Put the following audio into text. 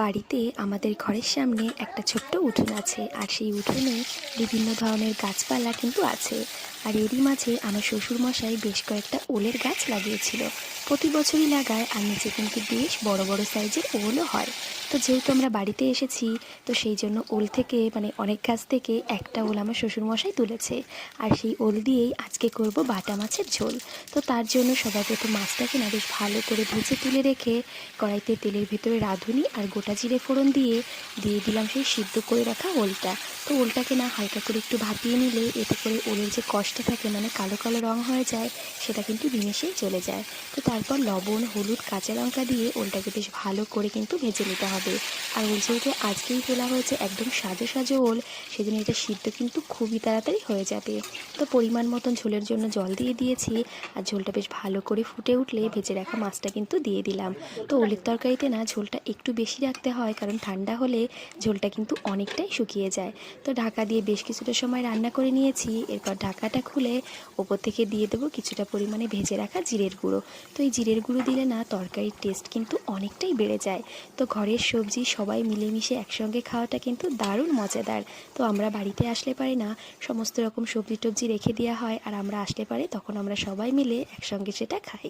বাড়িতে আমাদের ঘরের সামনে একটা ছোট্ট উঠোন আছে, আর সেই উঠোনে বিভিন্ন ধরনের গাছপালা কিন্তু আছে। আর এরই মাঝে আমার শ্বশুরমশাই বেশ কয়েকটা ওলের গাছ লাগিয়েছিল। প্রতি বছরই লাগায়, আর নিচে কিন্তু বেশ বড় বড় সাইজের ওলও হয়। তো যেহেতু আমরা বাড়িতে এসেছি, তো সেই জন্য ওল থেকে অনেক গাছ থেকে একটা ওল আমার শ্বশুরমশাই তুলেছে। আর সেই ওল দিয়েই আজকে করব বাটা মাছের ঝোল। তো তার জন্য সবার প্রথম মাছটাকে না বেশ ভালো করে ভেজে তুলে রেখে কড়াইতে তেলের ভিতরে রাঁধুনি আর গোটা জিরে ফোড়ন দিয়ে দিলাম সেই সিদ্ধ করে রাখা ওলটা। তো ওলটাকে না হালকা করে একটু ভাপিয়ে নিলে এতে করে ওলের যে কষটা থাকে, কালো কালো রং হয়ে যায়, সেটা কিন্তু নিমেষেই চলে যায়। তো তারপর লবণ, হলুদ, কাঁচা লঙ্কা দিয়ে ওলটাকে বেশ ভালো করে কিন্তু ভেজে নিতে হবে। আর ওল যেহেতু আজকেই তোলা হয়েছে একদম সাজো সাজো ওল, সেজন্য এটা সিদ্ধ কিন্তু খুবই তাড়াতাড়ি হয়ে যাবে। তো পরিমাণ মতন ঝোলের জন্য জল দিয়ে দিয়েছি, আর ঝোলটা বেশ ভালো করে ফুটে উঠলে ভেজে রাখা মাছটা কিন্তু দিয়ে দিলাম। তো ওলের তরকারিতে না ঝোলটা একটু বেশি রাখতে হয়, কারণ ঠান্ডা হলে ঝোলটা কিন্তু অনেকটাই শুকিয়ে যায়। তো ঢাকা দিয়ে বেশ কিছুটা সময় রান্না করে নিয়েছি। এরপর ঢাকাটা খুলে ওপর থেকে দিয়ে দেবো কিছুটা পরিমাণে ভেজে রাখা জিরের গুঁড়ো। তো এই জিরের গুঁড়ো দিলে না তরকারির টেস্ট কিন্তু অনেকটাই বেড়ে যায়। তো ঘরের সবজি সবাই মিলেমিশে একসঙ্গে খাওয়াটা কিন্তু দারুণ মজাদার। তো আমরা বাড়িতে আসলে পারে না সমস্ত রকম সবজি টবজি রেখে দেওয়া হয়, আর আমরা আসলে পারে তখন আমরা সবাই মিলে একসঙ্গে সেটা খাই।